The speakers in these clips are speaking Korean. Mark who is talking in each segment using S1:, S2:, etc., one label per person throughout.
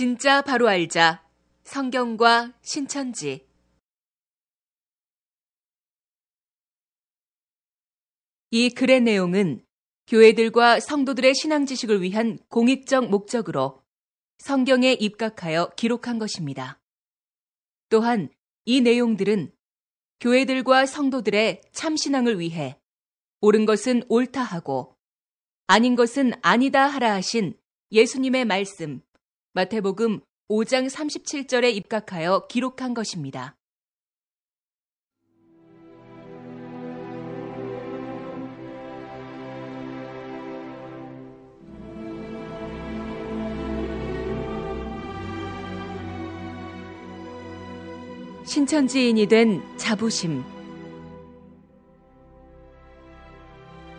S1: 진짜 바로 알자. 성경과 신천지. 이 글의 내용은 교회들과 성도들의 신앙 지식을 위한 공익적 목적으로 성경에 입각하여 기록한 것입니다. 또한 이 내용들은 교회들과 성도들의 참신앙을 위해 옳은 것은 옳다 하고 아닌 것은 아니다 하라 하신 예수님의 말씀, 마태복음 5장 37절에 입각하여 기록한 것입니다. 신천지인이 된 자부심.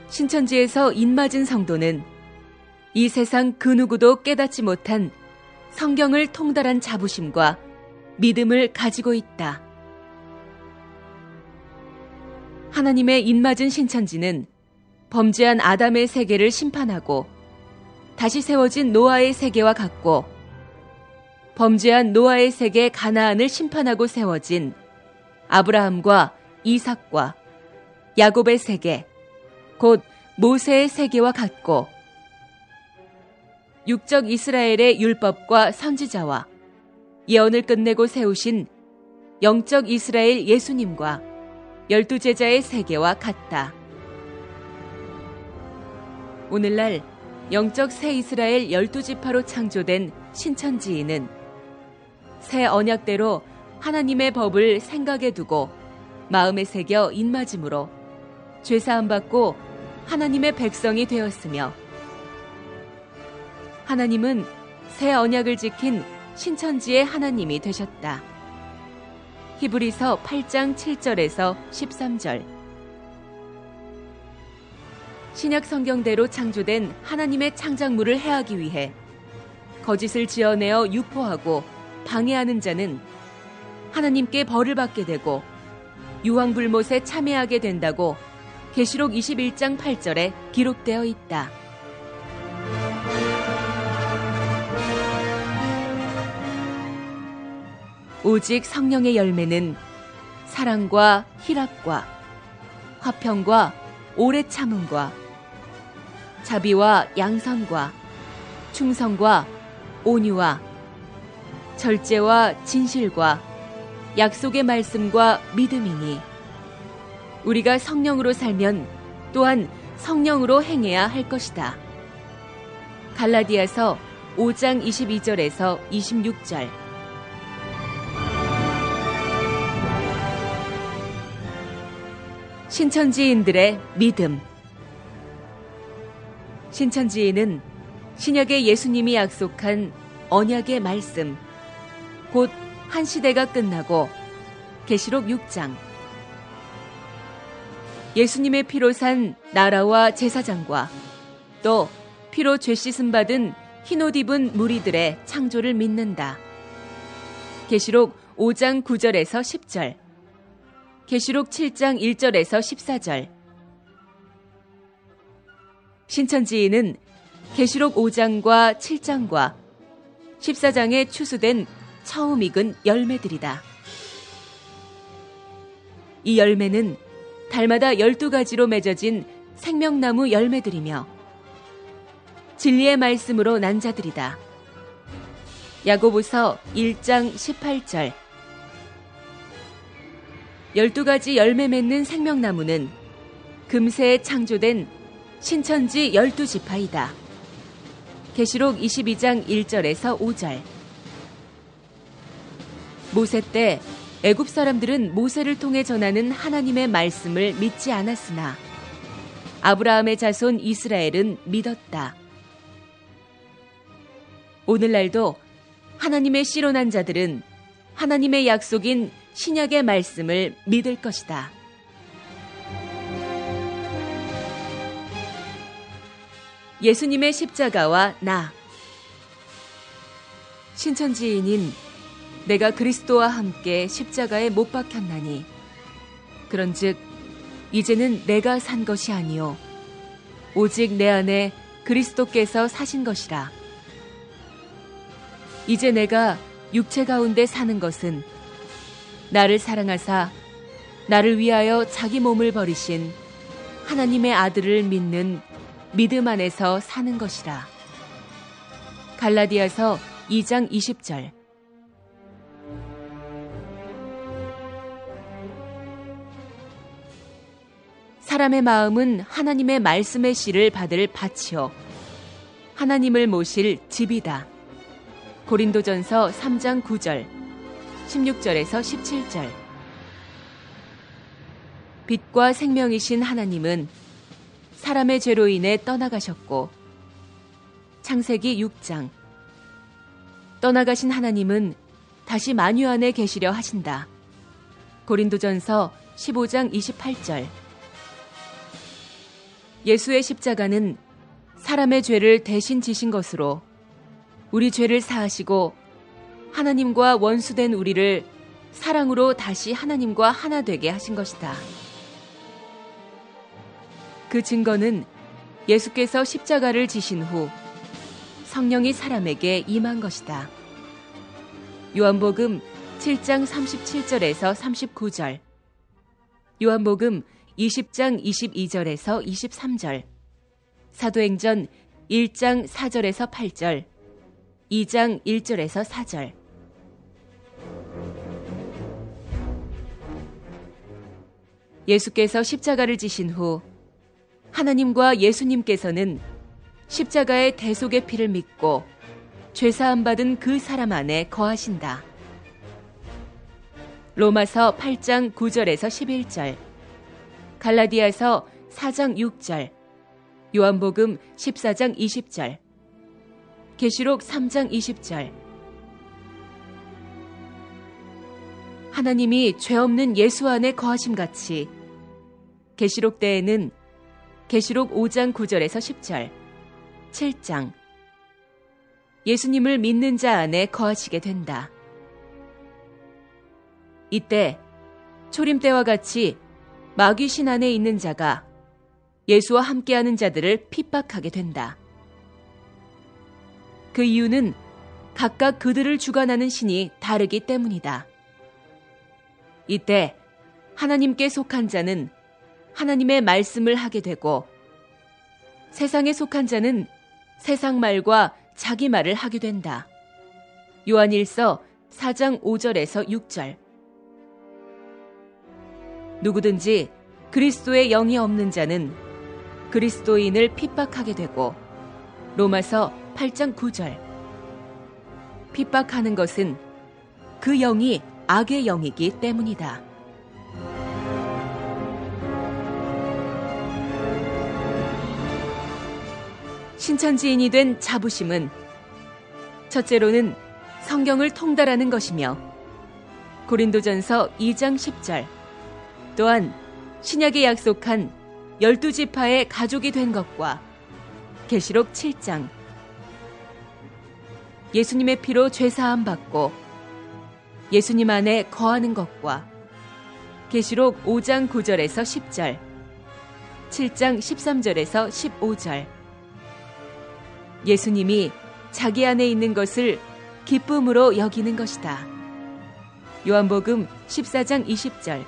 S1: 신천지에서 인맞은 성도는 이 세상 그 누구도 깨닫지 못한 성경을 통달한 자부심과 믿음을 가지고 있다. 하나님의 인맞은 신천지는 범죄한 아담의 세계를 심판하고 다시 세워진 노아의 세계와 같고 범죄한 노아의 세계 가나안을 심판하고 세워진 아브라함과 이삭과 야곱의 세계, 곧 모세의 세계와 같고 육적 이스라엘의 율법과 선지자와 예언을 끝내고 세우신 영적 이스라엘 예수님과 12제자의 세계와 같다. 오늘날 영적 새 이스라엘 12지파로 창조된 신천지인은 새 언약대로 하나님의 법을 생각에 두고 마음에 새겨 인맞음으로 죄사함 받고 하나님의 백성이 되었으며 하나님은 새 언약을 지킨 신천지의 하나님이 되셨다. 히브리서 8장 7절에서 13절. 신약 성경대로 창조된 하나님의 창작물을 해하기 위해 거짓을 지어내어 유포하고 방해하는 자는 하나님께 벌을 받게 되고 유황불못에 참여하게 된다고 계시록 21장 8절에 기록되어 있다. 오직 성령의 열매는 사랑과 희락과 화평과 오래 참음과 자비와 양선과 충성과 온유와 절제와 진실과 약속의 말씀과 믿음이니 우리가 성령으로 살면 또한 성령으로 행해야 할 것이다. 갈라디아서 5장 22절에서 26절. 신천지인들의 믿음. 신천지인은 신약의 예수님이 약속한 언약의 말씀, 곧 한 시대가 끝나고 계시록 6장 예수님의 피로 산 나라와 제사장과 또 피로 죄 씻음 받은 흰옷 입은 무리들의 창조를 믿는다. 계시록 5장 9절에서 10절, 계시록 7장 1절에서 14절. 신천지인은 계시록 5장과 7장과 14장에 추수된 처음 익은 열매들이다. 이 열매는 달마다 12가지로 맺어진 생명나무 열매들이며 진리의 말씀으로 난 자들이다. 야고보서 1장 18절. 12가지 열매 맺는 생명나무는 금세에 창조된 신천지 12지파이다. 계시록 22장 1절에서 5절. 모세 때 애굽 사람들은 모세를 통해 전하는 하나님의 말씀을 믿지 않았으나 아브라함의 자손 이스라엘은 믿었다. 오늘날도 하나님의 씨로 난 자들은 하나님의 약속인 신약의 말씀을 믿을 것이다. 예수님의 십자가와 나. 신천지인인 내가 그리스도와 함께 십자가에 못 박혔나니 그런즉 이제는 내가 산 것이 아니요 오직 내 안에 그리스도께서 사신 것이라. 이제 내가 육체 가운데 사는 것은 나를 사랑하사 나를 위하여 자기 몸을 버리신 하나님의 아들을 믿는 믿음 안에서 사는 것이라. 갈라디아서 2장 20절. 사람의 마음은 하나님의 말씀의 씨를 받을 밭이요 하나님을 모실 집이다. 고린도전서 3장 9절, 16절에서 17절. 빛과 생명이신 하나님은 사람의 죄로 인해 떠나가셨고, 창세기 6장. 떠나가신 하나님은 다시 만유 안에 계시려 하신다. 고린도전서 15장 28절. 예수의 십자가는 사람의 죄를 대신 지신 것으로 우리 죄를 사하시고 하나님과 원수된 우리를 사랑으로 다시 하나님과 하나 되게 하신 것이다. 그 증거는 예수께서 십자가를 지신 후 성령이 사람에게 임한 것이다. 요한복음 7장 37절에서 39절, 요한복음 20장 22절에서 23절, 사도행전 1장 4절에서 8절, 2장 1절에서 4절. 예수께서 십자가를 지신 후 하나님과 예수님께서는 십자가의 대속의 피를 믿고 죄사함 받은 그 사람 안에 거하신다. 로마서 8장 9절에서 11절, 갈라디아서 4장 6절, 요한복음 14장 20절, 계시록 3장 20절. 하나님이 죄 없는 예수 안에 거하심같이 계시록 때에는 계시록 5장 9절에서 10절, 7장. 예수님을 믿는 자 안에 거하시게 된다. 이때 초림 때와 같이 마귀 신 안에 있는 자가 예수와 함께하는 자들을 핍박하게 된다. 그 이유는 각각 그들을 주관하는 신이 다르기 때문이다. 이때 하나님께 속한 자는 하나님의 말씀을 하게 되고 세상에 속한 자는 세상 말과 자기 말을 하게 된다. 요한일서 4장 5절에서 6절. 누구든지 그리스도의 영이 없는 자는 그리스도인을 핍박하게 되고, 로마서 8장 9절. 핍박하는 것은 그 영이 악의 영이기 때문이다. 신천지인이 된 자부심은 첫째로는 성경을 통달하는 것이며, 고린도전서 2장 10절, 또한 신약에 약속한 12지파의 가족이 된 것과 계시록 7장, 예수님의 피로 죄사함 받고 예수님 안에 거하는 것과 계시록 5장 9절에서 10절, 7장 13절에서 15절. 예수님이 자기 안에 있는 것을 기쁨으로 여기는 것이다. 요한복음 14장 20절,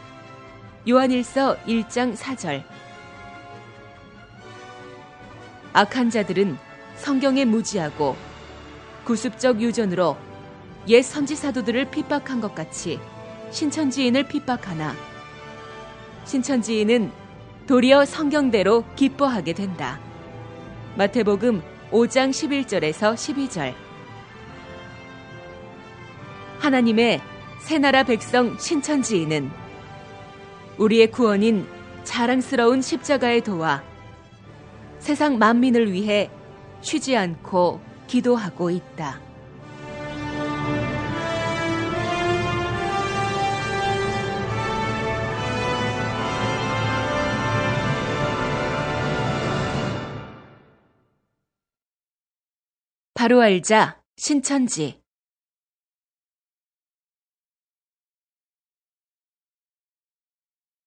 S1: 요한일서 1장 4절. 악한 자들은 성경에 무지하고 구습적 유전으로 옛 선지사도들을 핍박한 것 같이 신천지인을 핍박하나, 신천지인은 도리어 성경대로 기뻐하게 된다. 마태복음 5장 11절에서 12절. 하나님의 새나라 백성 신천지인은 우리의 구원인 자랑스러운 십자가의 도와 세상 만민을 위해 쉬지 않고 기도하고 있다. 바로 알자 신천지.